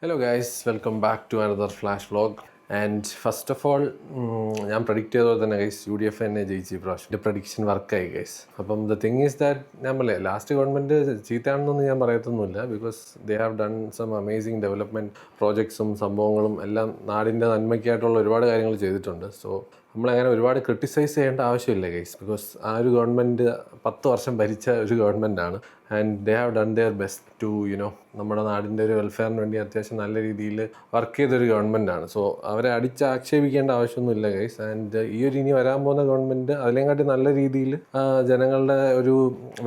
Hello guys, welcome back to another flash vlog. And first of all ഞാൻ predict ചെയ്ത പോലെ തന്നെ guys UDF തന്നെ ജയിച്ചു ഇപ്രാവശ്യം. എൻ്റെ പ്രഡിക്ഷൻ വർക്കായി ഗൈസ്. അപ്പം ദ തിങ് ഈസ് ദാറ്റ് ഞാൻ പറയേ ലാസ്റ്റ് ഗവൺമെൻറ് ചീത്തയാണെന്നൊന്നും ഞാൻ പറയത്തൊന്നുമില്ല. Because they have done some amazing development പ്രോജക്ട്സും സംഭവങ്ങളും എല്ലാം നാടിൻ്റെ നന്മയ്ക്കായിട്ടുള്ള ഒരുപാട് കാര്യങ്ങൾ ചെയ്തിട്ടുണ്ട്. സോ നമ്മളങ്ങനെ ഒരുപാട് ക്രിട്ടിസൈസ് ചെയ്യേണ്ട ആവശ്യമില്ല ഗൈസ്. ബിക്കോസ് ആ ഒരു ഗവൺമെൻറ് 10 വർഷം ഭരിച്ച ഒരു ഗവൺമെൻറ്റാണ്. And they have done their best to നമ്മുടെ നാടിൻ്റെ ഒരു വെൽഫെയറിന് വേണ്ടി അത്യാവശ്യം നല്ല രീതിയിൽ വർക്ക് ചെയ്തൊരു ഗവൺമെൻറ്റാണ്. സോ അവരെ ആക്ഷേപിക്കേണ്ട ആവശ്യമൊന്നുമില്ല ഗൈസ്. ആൻഡ് ഈ ഒരു ഇനി വരാൻ പോകുന്ന ഗവൺമെൻറ് അതിലേക്കാട്ടി നല്ല രീതിയിൽ ജനങ്ങളുടെ ഒരു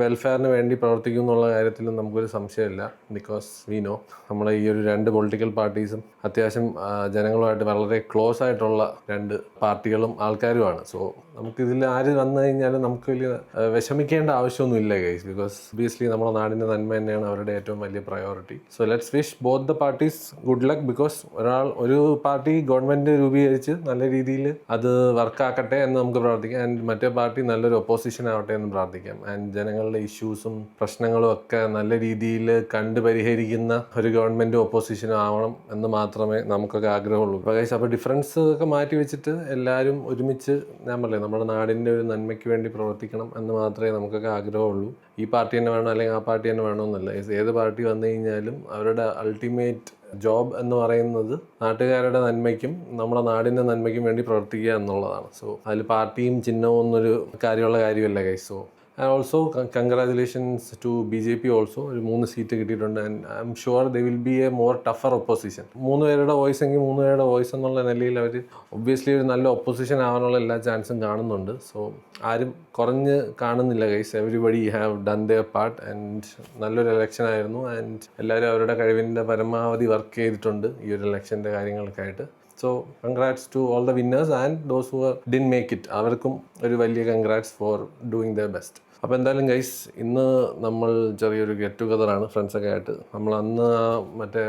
വെൽഫെയറിന് വേണ്ടി പ്രവർത്തിക്കും എന്നുള്ള കാര്യത്തിലും നമുക്കൊരു സംശയമില്ല. ബിക്കോസ് വി നോ നമ്മളെ ഈ ഒരു 2 പൊളിറ്റിക്കൽ പാർട്ടീസും അത്യാവശ്യം ജനങ്ങളുമായിട്ട് വളരെ ക്ലോസ് ആയിട്ടുള്ള 2 പാർട്ടികളും ആൾക്കാരുമാണ്. സോ നമുക്കിതിൽ ആര് വന്നു കഴിഞ്ഞാലും നമുക്ക് വലിയ വിഷമിക്കേണ്ട ആവശ്യമൊന്നുമില്ല ഗൈസ്. ബിക്കോസ് ഒബിയസ്ലി നമ്മുടെ നാടിൻ്റെ നന്മ തന്നെയാണ് അവരുടെ ഏറ്റവും വലിയ priority. So let's wish both the parties good luck. Because ഒരു പാർട്ടി ഗവൺമെൻറ് രൂപീകരിച്ച് നല്ല രീതിയിൽ അത് വർക്കാക്കട്ടെ എന്ന് നമുക്ക് പ്രാർത്ഥിക്കാം. ആൻഡ് മറ്റേ പാർട്ടി നല്ലൊരു ഒപ്പോസിഷൻ ആവട്ടെ എന്ന് പ്രാർത്ഥിക്കാം. ആൻഡ് ജനങ്ങളുടെ ഇഷ്യൂസും പ്രശ്നങ്ങളും ഒക്കെ നല്ല രീതിയിൽ കണ്ട് പരിഹരിക്കുന്ന ഒരു ഗവൺമെൻറ്റും ഒപ്പോസിഷനും ആവണം എന്ന് മാത്രമേ നമുക്കൊക്കെ ആഗ്രഹമുള്ളൂ. അപ്പോൾ ഡിഫറൻസ് ഒക്കെ മാറ്റി വെച്ചിട്ട് എല്ലാവരും ഒരുമിച്ച് ഞാൻ പറയില്ല നമ്മുടെ നാടിൻ്റെ ഒരു നന്മയ്ക്ക് വേണ്ടി പ്രവർത്തിക്കണം എന്ന് മാത്രമേ നമുക്കൊക്കെ ആഗ്രഹമുള്ളൂ. ഈ പാർട്ടി തന്നെ വേണം അല്ലെങ്കിൽ ആ പാർട്ടി തന്നെ വേണമെന്നല്ല. ഏത് പാർട്ടി വന്നു കഴിഞ്ഞാലും അവരുടെ അൾട്ടിമേറ്റ് ജോബ് എന്ന് പറയുന്നത് നാട്ടുകാരുടെ നന്മയ്ക്കും നമ്മുടെ നാടിൻ്റെ നന്മയ്ക്കും വേണ്ടി പ്രവർത്തിക്കുക എന്നുള്ളതാണ്. സോ അതിൽ പാർട്ടിയും ചിഹ്നവും എന്നൊരു കാര്യമുള്ള കാര്യമല്ല guys. So and also congratulations to BJP also. ഒരു 3 സീറ്റ് കിട്ടിയിട്ടുണ്ട്. And I am sure they will be a more tougher opposition. 3 പേരുടെ വോയിസ് എങ്കിൽ 3 പേരുടെ വോയിസ് എന്നുള്ള നിലയിൽ അവർ ഒബ്വിയസ്ലി ഒരു നല്ല ഒപ്പോസിഷൻ ആവാനുള്ള എല്ലാ ചാൻസും കാണുന്നുണ്ട്. സോ ആരും കുറഞ്ഞ് കാണുന്നില്ല guys. Everybody have done their part. And നല്ലൊരു ഇലക്ഷൻ ആയിരുന്നു. ആൻഡ് എല്ലാവരും അവരുടെ കഴിവിൻ്റെ പരമാവധി വർക്ക് ചെയ്തിട്ടുണ്ട് ഈ ഒരു ഇലക്ഷൻ്റെ കാര്യങ്ങൾക്കായിട്ട്. So congrats to all the winners and those who didn't make it. അവർക്കും ഒരു വലിയ congrats for doing their best. അപ്പോൾ എന്തായാലും ഗൈസ് ഇന്ന് നമ്മൾ ചെറിയൊരു ഗെറ്റ് ടുഗദറാണ് ഫ്രണ്ട്സൊക്കെ ആയിട്ട്. നമ്മൾ അന്ന് മറ്റേ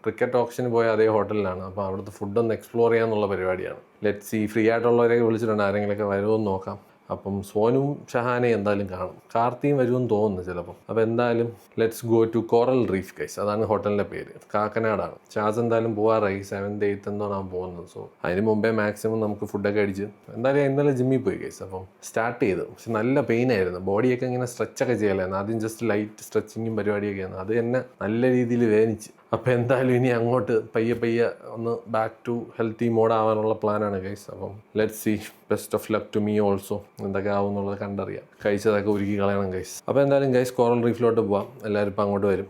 ക്രിക്കറ്റ് ഓപ്ഷന് പോയ അതേ ഹോട്ടലിലാണ്. അപ്പോൾ അവിടുത്തെ ഫുഡൊന്ന് എക്സ്പ്ലോർ ചെയ്യാന്നുള്ള പരിപാടിയാണ്. Let's see. ഫ്രീ ആയിട്ടുള്ളവരെയൊക്കെ വിളിച്ചിട്ടുണ്ട്. ആരെങ്കിലുമൊക്കെ വരുമോ എന്ന് നോക്കാം. അപ്പം സോനും ഷഹാനയും എന്തായാലും കാണും. കാർത്തിയും വരുമെന്ന് തോന്നുന്നു ചിലപ്പം. അപ്പോൾ എന്തായാലും let's go to coral reef guys. അതാണ് ഹോട്ടലിൻ്റെ പേര്. കാക്കനാടാണ്. ഷാസ് എന്തായാലും പോകാറായി. 7th 8th എന്തോന്നാണ് പോകുന്നത്. സോ അതിന് മുമ്പേ മാക്സിമം നമുക്ക് ഫുഡൊക്കെ അടിച്ച് എന്തായാലും ഇന്നലെ ജിമ്മിൽ പോയി ഗൈസ്. അപ്പം സ്റ്റാർട്ട് ചെയ്തു. പക്ഷെ നല്ല പെയിൻ ആയിരുന്നു. ബോഡിയൊക്കെ ഇങ്ങനെ സ്ട്രെച്ചൊക്കെ ചെയ്യലായിരുന്നു. ആദ്യം ജസ്റ്റ് ലൈറ്റ് സ്ട്രെച്ചിങ്ങും പരിപാടിയൊക്കെയാണ്. അത് എന്നെ നല്ല രീതിയിൽ വേദനിച്ച്. അപ്പോൾ എന്തായാലും ഇനി അങ്ങോട്ട് പയ്യെ ഒന്ന് ബാക്ക് ടു ഹെൽത്തി മോഡ് ആവാനുള്ള പ്ലാനാണ് ഗൈസ്. അപ്പം let's see. Best of luck to me also. എന്തൊക്കെ ആവും എന്നുള്ളത് കണ്ടറിയാം. കഴിച്ചതൊക്കെ ഒരുക്കി കളയണം ഗൈസ്. അപ്പോൾ എന്തായാലും ഗൈസ് കോറൽ റീഫിലോട്ട് പോവാം. എല്ലാവരും ഇപ്പം അങ്ങോട്ട് വരും.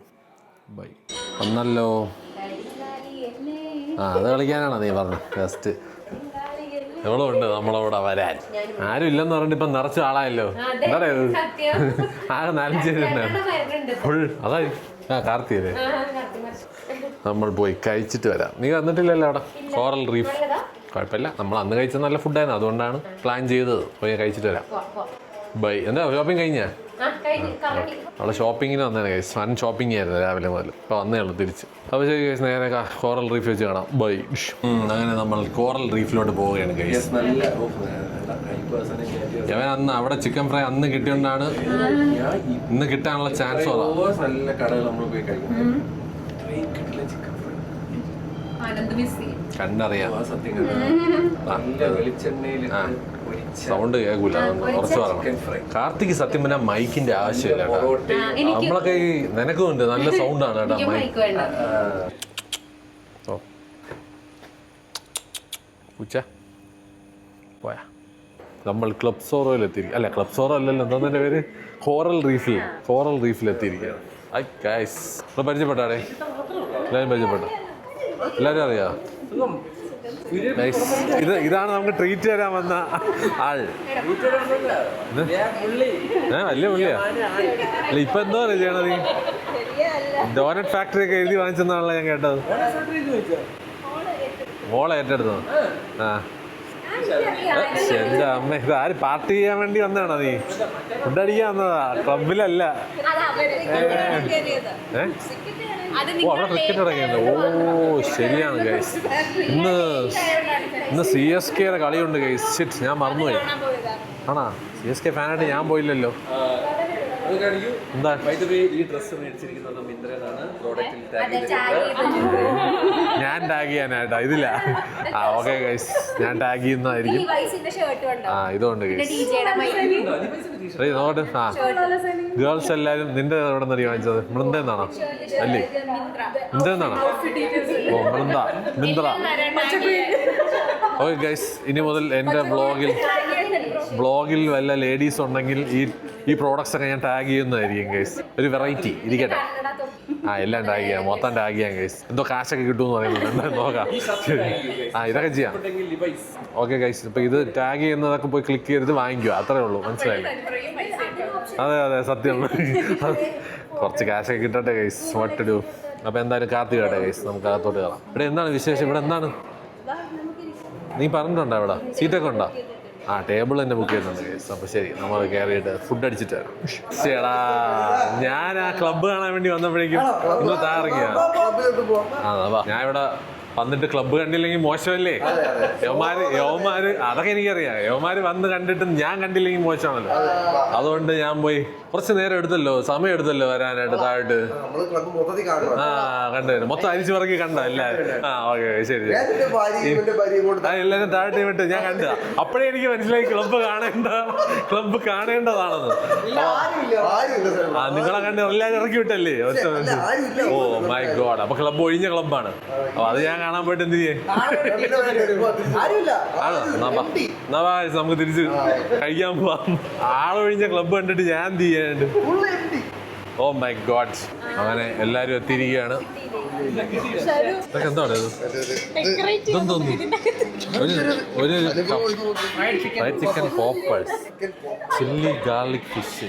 ബൈ. വന്നല്ലോ. അത് കളിക്കാനാണോ നീ പറഞ്ഞത്? ജസ്റ്റ് എവളുണ്ട് നമ്മളവിടെ വരാൻ. ആരും ഇല്ലെന്ന് പറഞ്ഞിട്ട് ഇപ്പം നിറച്ച ആളായല്ലോ. എന്താ ആകെ 4-5 പേരുണ്ടായിരുന്നു ഫുൾ. അതായി കാർത്തിയല്ലേ. നമ്മൾ പോയി കഴിച്ചിട്ട് വരാം. നീ വന്നിട്ടില്ലല്ലോ അവിടെ കോറൽ റീഫ്? കുഴപ്പമില്ല. നമ്മൾ അന്ന് കഴിച്ച നല്ല ഫുഡായിരുന്നു. അതുകൊണ്ടാണ് പ്ലാൻ ചെയ്തത്. പോയി കഴിച്ചിട്ട് വരാം. ബൈ. എന്താ ഷോപ്പിംഗ് കഴിഞ്ഞാ? അവിടെ ഷോപ്പിങ്ങിന് വന്നേനെ ഗൈസ്. ഫൺ ഷോപ്പിംഗ് ആയിരുന്നു രാവിലെ മുതൽ. ഇപ്പോൾ വന്നേ ഉള്ളൂ തിരിച്ച്. അപ്പോൾ ശരി ഗൈസ്, നേരെ കോറൽ റീഫ് വെച്ച് കാണാം. ബൈ. അങ്ങനെ നമ്മൾ കോറൽ റീഫിലോട്ട് പോവുകയാണ് ഗൈസ്. അവൻ അന്ന് അവിടെ ചിക്കൻ ഫ്രൈ അന്ന് കിട്ടിയോണ്ടാണ് ഇന്ന് കിട്ടാനുള്ള ചാൻസ്. നല്ല കടകൾ നമ്മൾ പോയി കഴിക്കും. കണ്ടറിയാം. സൗണ്ട് കേൾക്കൂല. കുറച്ച് പറയണം. കാർത്തിക് സത്യം പറഞ്ഞാൽ മൈക്കിന്റെ ആവശ്യമില്ല കേട്ടോ. നമ്മളൊക്കെ ഈ നിനക്കുണ്ട് നല്ല സൗണ്ടാണ് കേട്ടോ മൈക്ക്. ഓ ഉച്ച പോയാ നമ്മൾ ക്ലബ് സോറോയിൽ എത്തിയിരിക്കും. അല്ല ക്ലബ് സോറോ അല്ലല്ലോ, എന്താ പേര്? കോറൽ റീഫിൽ എത്തിയിരിക്കുകയാണ്. ഐ ഗൈസ് പരിചയപ്പെട്ടാടേ. എല്ലാവരും പരിചയപ്പെട്ട? എല്ലാവരും അറിയാം. ഇതാണ് നമുക്ക് ട്രീറ്റ് തരാൻ വന്ന ആൾ. വലിയ പുള്ളിയാ. അല്ല ഇപ്പൊ എന്തോ ചെയ്യണത്? ഡോനറ്റ് ഫാക്ടറി ഒക്കെ എഴുതി വാങ്ങിച്ചെന്നാണല്ലോ ഞാൻ കേട്ടത്. മോളെ ഏറ്റെടുത്തത്. എന്റെ അമ്മ, ഇത് ആര് പാർട്ടി ചെയ്യാൻ വേണ്ടി വന്നതാണോ? നീ ഫുഡ് അടിക്കാൻ വന്നതാ, ക്ലബിലല്ല. ഓ അവിടെ ക്രിക്കറ്റ് തുടങ്ങിയത്. ഓ ശരിയാണ് ഗൈസ്. ഇന്ന് CSK കളിയുണ്ട് ഗൈസ്. ഷിറ്റ്, ഞാൻ മറന്നുപോയി. ആണോ? CSK ഫാനായിട്ട് ഞാൻ പോയില്ലല്ലോ. എന്താ ഈ ഡ്രസ്സ് മേടിച്ചിരിക്കുന്നത് മിന്ത്രയിലാണ്. പ്രോഡക്റ്റിൽ ടാഗ് ചെയ്യാനായിട്ടാ ഇതില്ല. ആ ഓക്കെ ഗൈസ്, ഞാൻ ടാഗ് ചെയ്യുന്നതായിരിക്കും. ഇതുകൊണ്ട് നോട്ട്. ആ ഗേൾസ് എല്ലാവരും നിന്റെ എവിടെ നിന്ന് വാങ്ങിച്ചത്? മൃന്ദെന്നാണോ? അല്ലേ മൃന്ദെന്നാണോ? ഓ മിന്ത്ര. ഓക്കെ ഗൈസ്, ഇനി മുതൽ എൻ്റെ ബ്ലോഗിൽ വല്ല ലേഡീസ് ഉണ്ടെങ്കിൽ ഈ പ്രോഡക്ട്സ് ഒക്കെ ഞാൻ ടാഗ് ചെയ്യുന്നതായിരിക്കും ഗൈസ്. ഒരു വെറൈറ്റി ഇരിക്കട്ടെ. എല്ലാം ടാഗ് ചെയ്യാം, മൊത്തം ടാഗ് ചെയ്യാം ഗൈസ്. എന്തോ കാശൊക്കെ കിട്ടുമെന്ന് പറയുന്നുണ്ട്, എന്തായാലും നോക്കാം. ഇതൊക്കെ ചെയ്യാം. ഓക്കെ ഗൈസ്, ഇപ്പം ഇത് ടാഗ് ചെയ്യുന്നതൊക്കെ പോയി ക്ലിക്ക് ചെയ്തിട്ട് വാങ്ങിക്കുക, അത്രേ ഉള്ളൂ. മനസ്സിലായില്ലേ? അതെ സത്യം. കുറച്ച് കാശൊക്കെ കിട്ടട്ടെ ഗൈസ്. What to do. അപ്പം എന്തായാലും കാത്തു കേട്ടെ ഗൈസ്, നമുക്ക് അകത്തോട്ട് കയറാം. ഇവിടെ എന്താണ് വിശേഷം? ഇവിടെ എന്താണ് നീ പറഞ്ഞിട്ടുണ്ടോ? ഇവിടെ സീറ്റൊക്കെ ഉണ്ടോ? ടേബിൾ തന്നെ ബുക്ക് ചെയ്യുന്നുണ്ട് ഗൈസ്. അപ്പോൾ ശരി, നമ്മൾ കയറിയിട്ട് ഫുഡ് അടിച്ചിട്ട് വരാം. ശരിടാ, ഞാൻ ആ ക്ലബ്ബ് കാണാൻ വേണ്ടി വന്നപ്പോഴേക്കും നിങ്ങൾ താറിങ്ങിയ. ഞാൻ ഇവിടെ വന്നിട്ട് ക്ലബ്ബ് കണ്ടില്ലെങ്കിൽ മോശമല്ലേ? യവന്മാര് അതൊക്കെ എനിക്കറിയാം. യവന്മാര് വന്ന് കണ്ടിട്ട് ഞാൻ കണ്ടില്ലെങ്കിൽ മോശമാണല്ലോ. അതുകൊണ്ട് ഞാൻ പോയി കുറച്ച് നേരം എടുത്തല്ലോ, സമയം എടുത്തല്ലോ വരാനായിട്ട്. താഴോട്ട് കണ്ടുവരും മൊത്തം അരിച്ചു പറക്കി കണ്ടോ എല്ലാവരും? ഓക്കെ ശരി. എല്ലാവരും താഴോട്ട് വിട്ട് ഞാൻ കണ്ട. അപ്പോഴേ എനിക്ക് മനസ്സിലായി ക്ലബ്ബ് കാണേണ്ടതാണെന്ന്. നിങ്ങളെ കണ്ട് എല്ലാവരും ഇറക്കി വിട്ടല്ലേ? Oh my god. അപ്പൊ ക്ലബ്ബ് ഒഴിഞ്ഞ ക്ലബ്ബാണ്. അപ്പൊ അത് ഞാൻ കാണാൻ പോയിട്ട് എന്ത് ചെയ്യേ? നമുക്ക് തിരിച്ച് കഴിക്കാൻ പോവാം. ആളൊഴിഞ്ഞ ക്ലബ്ബ് കണ്ടിട്ട് ഞാൻ എന്ത് ചെയ്യാനുണ്ട്? Oh my god. അങ്ങനെ എല്ലാരും എത്തിയിരിക്കുകയാണ്. ഇതൊക്കെ എന്താണ് ഇതെന്തോന്നു? ഒരു fried chicken poppers, chilli garlic fish,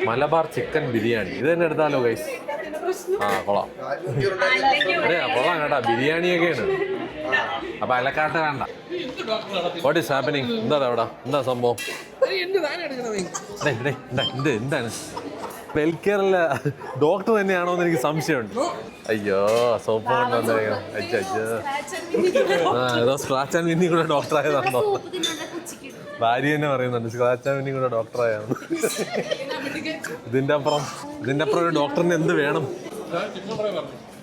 Malabar chicken biryani. ഇത് തന്നെ എടുത്താലോ ഗൈസ്? കൊള്ളാം. കൊള്ളാം കേട്ടാ, ബിരിയാണിയൊക്കെയാണ്. അപ്പൊ അലക്കാട്ട് വേണ്ട. What is happening? എന്താണ് അവിടെ? എന്താ സംഭവം? എന്താണ്? ഹെൽത്ത് കെയറല്ല, ഡോക്ടർ തന്നെയാണോ എന്ന് എനിക്ക് സംശയമുണ്ട്. അയ്യോ, സോപ്പ് കൊണ്ട് വന്നേക്കാം. ഏതോ സ്ക്രാച്ച് ആൻഡ് വിന്നി കൂടെ ഡോക്ടറായതാണോ? ഭാര്യ തന്നെ പറയുന്നുണ്ട് സ്ക്രാച്ച് ആൻഡ് വിന്നി കൂടെ ഡോക്ടറായാണ്. ഇതിന്റെ അപ്പുറം ഒരു ഡോക്ടറിന് എന്ത് വേണം?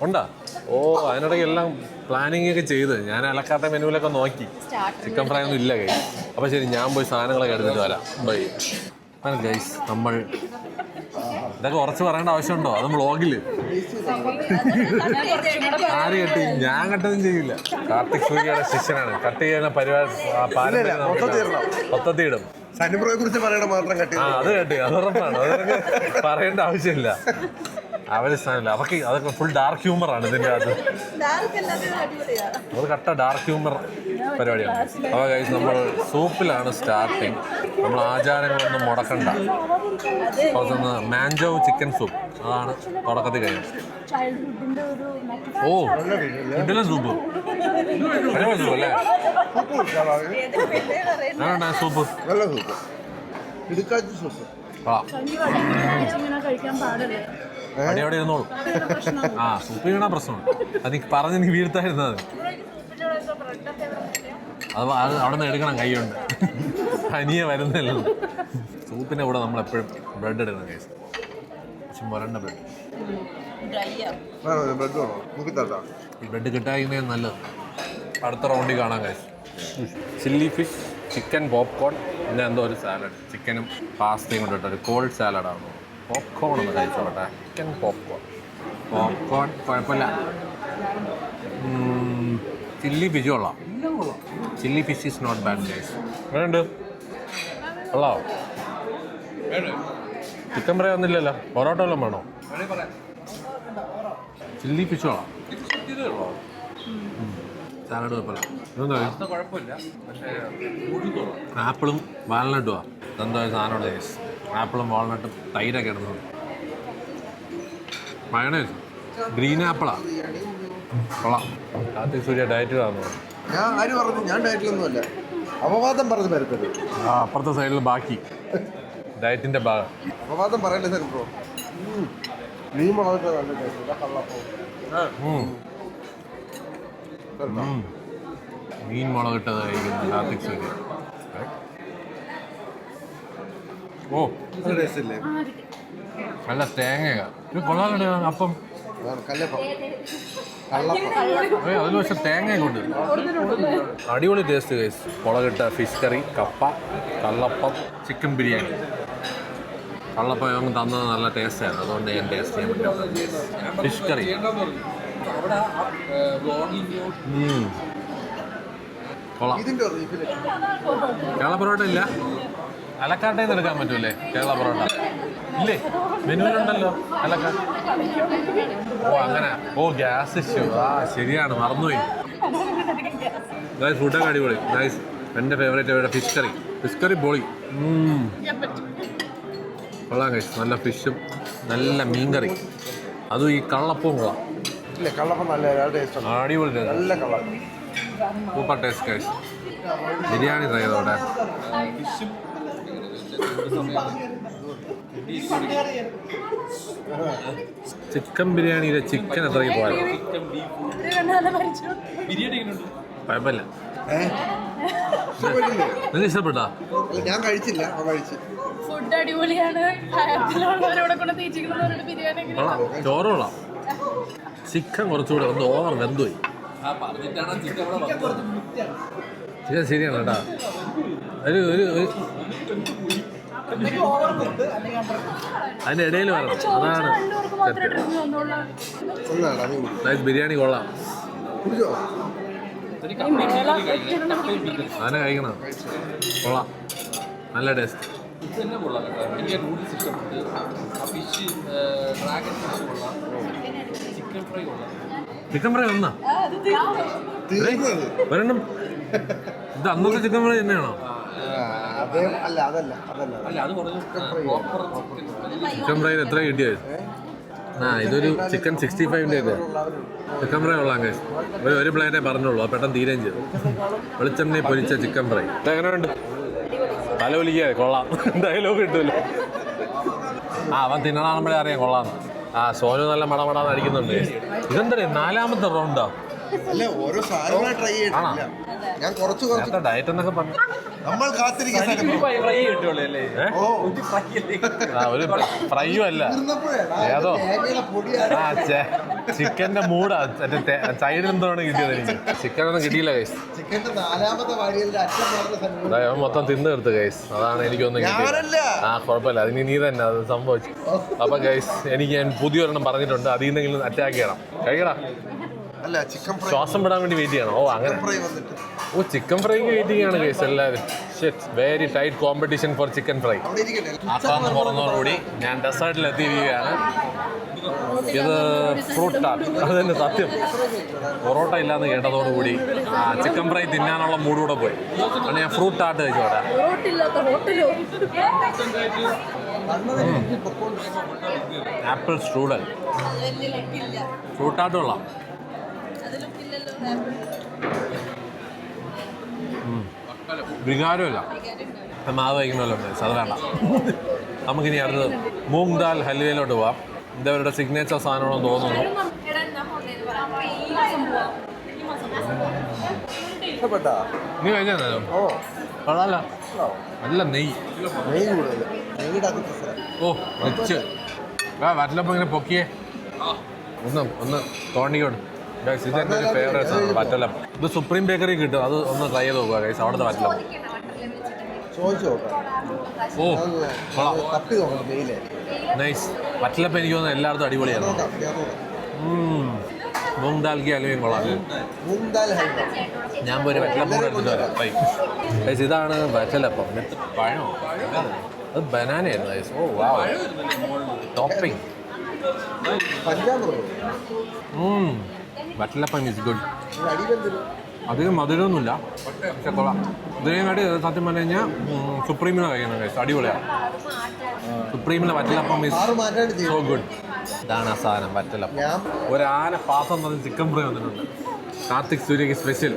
ഉണ്ടാ? ഓ, അതിനിടയ്ക്ക് എല്ലാം പ്ലാനിങ് ഒക്കെ ചെയ്ത് ഞാൻ അലക്കാത്ത മെനുവിലൊക്കെ നോക്കി. ചിക്കൻ ഫ്രൈ ഒന്നും ഇല്ല ഗൈസ്. അപ്പോൾ ശരി, ഞാൻ പോയി സാധനങ്ങളൊക്കെ എടുത്തിട്ട് വരാം. Bye guys. നമ്മൾ ഇതൊക്കെ കുറച്ച് പറയേണ്ട ആവശ്യമുണ്ടോ? അത് വ്ളോഗില് ആര് കെട്ടി? ഞാൻ കട്ടൊന്നും ചെയ്യില്ല. കാർത്തിക് സൂര്യയുടെ ശിഷ്യനാണ്. കട്ട് ചെയ്യുന്ന പരിപാടി മൊത്തത്തിയിടും. അത് കെട്ടി, അത് ഉറപ്പാണ്. അതൊക്കെ പറയേണ്ട ആവശ്യമില്ല. അവര് സ്ഥാനമില്ല. അതൊക്കെ ഫുൾ ഡാർക്ക് ഹ്യൂമറാണ് ഇതിൻ്റെ അകത്ത്. അത് കട്ട ഡാർക്ക് ഹ്യൂമർ പരിപാടിയാണ്. അപ്പോൾ ഗൈസ്, നമ്മൾ സൂപ്പിലാണ് സ്റ്റാർട്ടിങ്. നമ്മൾ ആചാരങ്ങളൊന്നും മുടക്കണ്ട. മാഞ്ചോ ചിക്കൻ സൂപ്പ്, അതാണ് തുടക്കത്തിൽ കഴിഞ്ഞത്. ഓ, കിട്ടില്ല സൂപ്പ്. അടിപൊളി സൂപ്പ് അല്ലേ? ആണോ സൂപ്പ്? അടിയോടെ ഇരുന്നോളൂ. സൂപ്പ് വീണ പ്രശ്നമാണ്. അത് പറഞ്ഞ് നീ വീഴ്ത്തായിരുന്നത്. അത് അവിടെ നിന്ന് എടുക്കണം കൈ കൊണ്ട്. തനിയെ വരുന്നില്ല. സൂപ്പിൻ്റെ കൂടെ നമ്മൾ എപ്പോഴും ബ്രെഡ് എടുക്കണം കേസ്. പക്ഷെ മുരണ്ട ബ്രെഡ്. ബ്രെഡ് കിട്ടാതിരുന്നേ നല്ലത്. അടുത്ത റൗണ്ടിൽ കാണാൻ case. Chilli fish, chicken popcorn, പിന്നെ എന്തോ ഒരു സാലഡ്. ചിക്കനും പാസ്തയും കൊണ്ടിട്ടൊരു കോൾഡ് സാലഡാണ്. പോപ്കോൺ ഒന്ന് കഴിച്ചോട്ടെ. ചിക്കൻ പോപ്കോൺ കുഴപ്പമില്ല. ചില്ലി ഫിഷ് കൊള്ളാം. Chilli fish is not bad guys. വേണ്ട കൊള്ളാം. ചിക്കൻ ഫ്രൈ ഒന്നുമില്ലല്ലോ. പൊറോട്ട വല്ലതും വേണോ? ചില്ലി ഫിഷ് കൊള്ളാം. സാലഡ് കുഴപ്പമില്ല. ആപ്പിളും വാൾനട്ടുമാണ്. ഇതെന്തോ സാധനമുള്ള ഗൈസ്. ആപ്പിളും വാൾനട്ടും തൈരൊക്കെ ഇടുന്നത്. മയണൈസ് ഗ്രീൻ ആപ്പിളാണ്. കൊള്ളാം. കാർത്തിക് സൂര്യ ഡയറ്റിലാണെന്ന് പറഞ്ഞു. ഞാൻ ഡയറ്റിലൊന്നുമല്ല, അപവാദം പറഞ്ഞു തരത്തത്. അപ്പുറത്തെ സൈഡിൽ ബാക്കി ഡയറ്റിന്റെ ഭാഗം. അപവാദം പറയല്ലേ സാർ. ബ്രോ മീൻ മുളക് മീൻ മുളകിട്ടത് കഴിക്കുന്നു കാർത്തിക് സൂര്യ. ഓ നല്ല തേങ്ങ. ഇത് കൊള്ളാലുണ്ട്. അപ്പം കല്ലപ്പം അതിന് പക്ഷെ തേങ്ങ കൊണ്ട് അടിപൊളി ടേസ്റ്റ് ഗൈസ്. മുളകിട്ട ഫിഷ് കറി, കപ്പ, കള്ളപ്പം, ചിക്കൻ ബിരിയാണി. കള്ളപ്പം ഞങ്ങൾക്ക് തന്നത് നല്ല ടേസ്റ്റായിരുന്നു, അതുകൊണ്ട് ഞാൻ ടേസ്റ്റ് ചെയ്യാൻ പറ്റും. ഫിഷ് കറി കൊള്ളാം. കേരള പൊറോട്ട ഇല്ല, അലക്കാട്ടയിൽ നിന്ന് എടുക്കാൻ പറ്റൂലേ കേരള പൊറോട്ട? ഇല്ലേ, മെനുവിലുണ്ടല്ലോ അലക്കാട്ട്. ഓ അങ്ങനെ, ഓ ഗ്യാസ് ഇഷ്യൂ. ആ ശരിയാണ്, മറന്നുപോയി. ഗൈസ് ഫുഡൊക്കെ അടിപൊളി ഗൈസ്. എൻ്റെ ഫേവറേറ്റ് ഇവിടെ ഫിഷ് കറി. ഫിഷ് കറി പൊളി. കൊള്ളാം ഗൈസ്. നല്ല ഫിഷും നല്ല മീൻ കറി, അതും ഈ കള്ളപ്പവും കൊള്ളാം. അടിപൊളി super taste guys. Biryani try ചെയ്തോടെ. ചിക്കൻ ബിരിയാണിയിലെ ചിക്കൻ എത്രയ്ക്ക് പോയാൽ കുഴപ്പമില്ല. നിങ്ങൾക്ക് ഇഷ്ടപ്പെട്ടാ? ഞാൻ കഴിച്ചില്ല, ഫുഡ് അടിപൊളിയാണ്. കൊള്ളാം, ചോറ് കൊള്ളാം. ചിക്കൻ കുറച്ചുകൂടെ ഒന്ന് ഓവർ വെന്തുപോയി. ചിക്കൻ ശരിയാണ് കേട്ടാ. ഒരു അതിൻ്റെ ഇടയിൽ വരണം, അതാണ് നൈസ്. ബിരിയാണി കൊള്ളാം, അതിനെ കഴിക്കണം. കൊള്ളാം, നല്ല ടേസ്റ്റ്. ചിക്കൻ ഫ്രൈ ഒന്നാ ഒരെണ്ണം. ഇത് അന്നത്തെ ചിക്കൻ ഫ്രൈ തന്നെയാണോ? ചിക്കൻ ഫ്രൈ എത്ര കിട്ടിയത്? ഇതൊരു ചിക്കൻ 65-ൻ്റെ ഒക്കെ ചിക്കൻ ഫ്രൈ കൊള്ളാം ഗൈസ്. ഒരു പ്ലേറ്റേ പറഞ്ഞുള്ളൂ, പെട്ടെന്ന് തീരുകയും ചെയ്തു. വെളിച്ചെണ്ണയിൽ പൊരിച്ച ചിക്കൻ ഫ്രൈ എങ്ങനെയുണ്ട്? തല ഒലിക്കാതെ കൊള്ളാം. ഡയലോഗ് കിട്ടുമല്ലോ. അവൻ തിന്നണാകുമ്പോഴേ അറിയാം കൊള്ളാം. സോനു നല്ല മടമടാന്ന് അടിക്കുന്നുണ്ട്. ഇതെന്താ 4ാമത്തെ റൗണ്ടാ? ഞാൻ കുറച്ച് ഡയറ്റ് എന്നൊക്കെ പറഞ്ഞു നമ്മൾ ഒരു ഫ്രൈയും അല്ല, ഏതോ ചിക്കന്റെ മൂടാ. സൈഡിൽ എന്തോണ് കിട്ടിയത്? എനിക്ക് ചിക്കൻ ഒന്നും കിട്ടിയില്ല ഗൈസ്. മൊത്തം തിന്ന് തീർത്ത് ഗൈസ്. അതാണ് എനിക്കൊന്നും കിട്ടിയത്. കുഴപ്പമില്ല, അതിന് നീ തന്നെ അത് സംഭവിച്ചു. അപ്പൊ ഗൈസ് എനിക്ക് ഞാൻ പുതിയൊരെണ്ണം പറഞ്ഞിട്ടുണ്ട്, അതിൽ നിന്നെങ്കിലും അറ്റാക്ക് ചെയ്യണം. കഴിക്കടാ. ശ്വാസം വിടാൻ വേണ്ടി വെയിറ്റ് ചെയ്യണം. ഓ അങ്ങനെ. ഓ ചിക്കൻ ഫ്രൈക്ക് വെയിറ്റിംഗ് ആണ് ഗൈസ് എല്ലാവരും. Very tight competition for chicken fry. ആസാന്ന് പുറന്നതോടുകൂടി ഞാൻ ഡെസേർട്ടിൽ എത്തിയിരിക്കുകയാണ്. ഇത് ഫ്രൂട്ട് ടാർട്ട്. അത് തന്നെ സത്യം. പൊറോട്ട ഇല്ലാന്ന് കേട്ടതോടുകൂടി ചിക്കൻ ഫ്രൈ തിന്നാനുള്ള മൂടൂടെ പോയി. അതുകൊണ്ട് ഞാൻ ഫ്രൂട്ട് ടാർട്ട് കഴിച്ചോട്ടെ. ആപ്പിൾ സ്ട്രൂഡൽ ഫ്രൂട്ട് ടാർട്ട് കൊള്ളാം. വികാരമില്ല. മാവ് വയ്ക്കണമല്ലോ, അത് വേണ്ട. നമുക്കിനി അടുത്തത് മൂങ് ദാൽ ഹൽവയിലോട്ട് പോവാം. ഇതവരുടെ സിഗ്നേച്ചർ സാധനമാണെന്ന് തോന്നുന്നു. നീ കഴിച്ചാൽ കൊള്ളാല്ല, നല്ല നെയ്യ്. ഓ റിച്ച്. വറ്റലപ്പം ഇങ്ങനെ പൊക്കിയേ ഒന്ന് തോണ്ടിക്കോട്ട്. ഗൈസ് ഇതെൻ്റെ ഒരു ഫേവറേറ്റ് ആണ് വറ്റലപ്പം. ഇത് സുപ്രീം ബേക്കറി കിട്ടും, അത് ഒന്ന് ട്രൈ ചെയ്ത് നോക്കുക ഗൈസ്. അവിടുത്തെ വറ്റലപ്പം ഓ നൈസ്. വറ്റലപ്പം എനിക്ക് തോന്നുന്നു എല്ലായിടത്തും അടിപൊളിയാണ്. മൂങ് ദാൽക്ക് ഹൽവയും കൊള്ളാം. ഞാൻ പോയി വറ്റലപ്പം കൂടെ എടുത്തിട്ട് വരാം. ഗൈസ് ഇതാണ് വറ്റലപ്പം. പഴമോ? അത് ബനാനയായിരുന്നു ഗൈസ്. ഓ വാ, ടോപ്പിംഗ്. വറ്റലപ്പം is good. അധികം മധുരമൊന്നുമില്ല, പക്ഷെ കൊള്ളാം. ഇതിനായിട്ട് സത്യം പറഞ്ഞു കഴിഞ്ഞാൽ സുപ്രീമിനെ കഴിക്കണം ഗൈസ്, അടിപൊളിയാണ്. സുപ്രീമിലെ വറ്റലപ്പം ഈസ് സോ ഗുഡ്. ഇതാണ് ആ സാധനം വറ്റലപ്പം. ഒരു ആന പാസം തന്ന ചിക്കൻ ഫ്രൈ വന്നിട്ടുണ്ട്. കാർത്തിക് സൂര്യക്ക് സ്പെഷ്യൽ.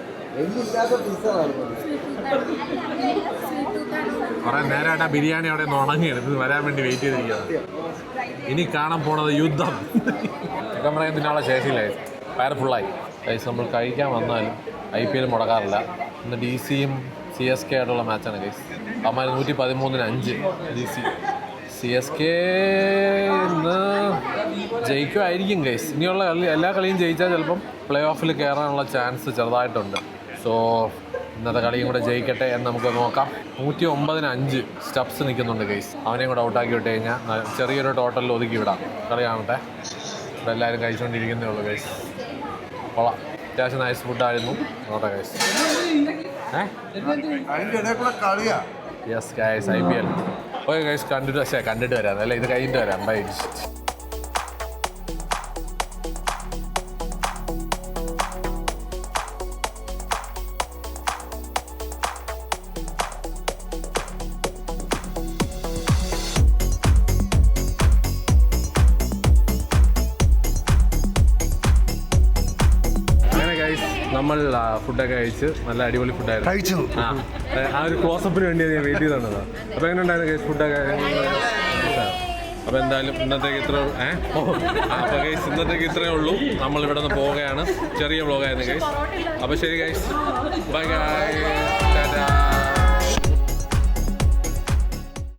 കുറേ നേരമായിട്ട് ആ ബിരിയാണി അവിടെ നിന്ന് ഉണങ്ങിയെടുത്ത് വരാൻ വേണ്ടി വെയിറ്റ് ചെയ്തിരിക്കുകയാണ്. ഇനി കാണാൻ പോണത് യുദ്ധം. ചിക്കൻ ഫ്രൈ തിന്നാനുള്ള ശേഷിയില്ലായി, വയറ് ഫുള്ളായി. ഗൈസ് നമ്മൾ കഴിക്കാൻ വന്നാലും IPL മുടക്കാറില്ല. ഇന്ന് DC-യും CSK ആയിട്ടുള്ള മാച്ചാണ് ഗൈസ്. അവന്മാർ 113-5 DC. CSK ഇന്ന് ജയിക്കുമായിരിക്കും ഗൈസ്. ഇനിയുള്ള എല്ലാ കളിയും ജയിച്ചാൽ ചിലപ്പം പ്ലേ ഓഫിൽ കയറാനുള്ള ചാൻസ് ചെറുതായിട്ടുണ്ട്. സോ ഇന്നത്തെ കളിയും കൂടെ ജയിക്കട്ടെ എന്ന് നമുക്ക് നോക്കാം. 109-5 സ്റ്റെപ്സ് നിൽക്കുന്നുണ്ട് ഗൈസ്. അവനെയും കൂടെ ഔട്ടാക്കി വിട്ട് കഴിഞ്ഞാൽ ചെറിയൊരു ടോട്ടലിൽ ഒതുക്കി വിടാം. കളി കാണട്ടെ. ഇവിടെ എല്ലാവരും കഴിച്ചുകൊണ്ടിരിക്കുന്നേ ഉള്ളൂ ഗൈസ്. കൊള്ളാം, അത്യാവശ്യം നൈസ് ഫുഡായിരുന്നു. നോട്ടെ ഗൈസ്. അതിന്റെ ഇടയിൽ കൂടെ കളിയാ. Yes guys, IPL. Okay guys, കണ്ടിട്ട് വരാം. അല്ല, ഇത് കഴിഞ്ഞിട്ട് വരാം. ബൈ. നമ്മൾ ഫുഡൊക്കെ കഴിച്ച് നല്ല അടിപൊളി ഫുഡായിരുന്നു. കഴിച്ചു. ആ ഒരു ക്ലോസപ്പിന് വേണ്ടി ഞാൻ വെയിറ്റ് ചെയ്തതാണ്. അപ്പോൾ എങ്ങനെ ഉണ്ടായിരുന്നു ഗൈസ് ഫുഡൊക്കെ? അപ്പോൾ എന്തായാലും ഇന്നത്തേക്ക് അപ്പോൾ ഗൈസ് ഇന്നത്തേക്ക് ഇത്രയേ ഉള്ളൂ. നമ്മൾ ഇവിടെ നിന്ന് പോവുകയാണ്. ചെറിയ വ്ളോഗായിരുന്നു ഗൈസ്. അപ്പോൾ ശരി ഗൈസ്, ബൈ ഗൈസ്.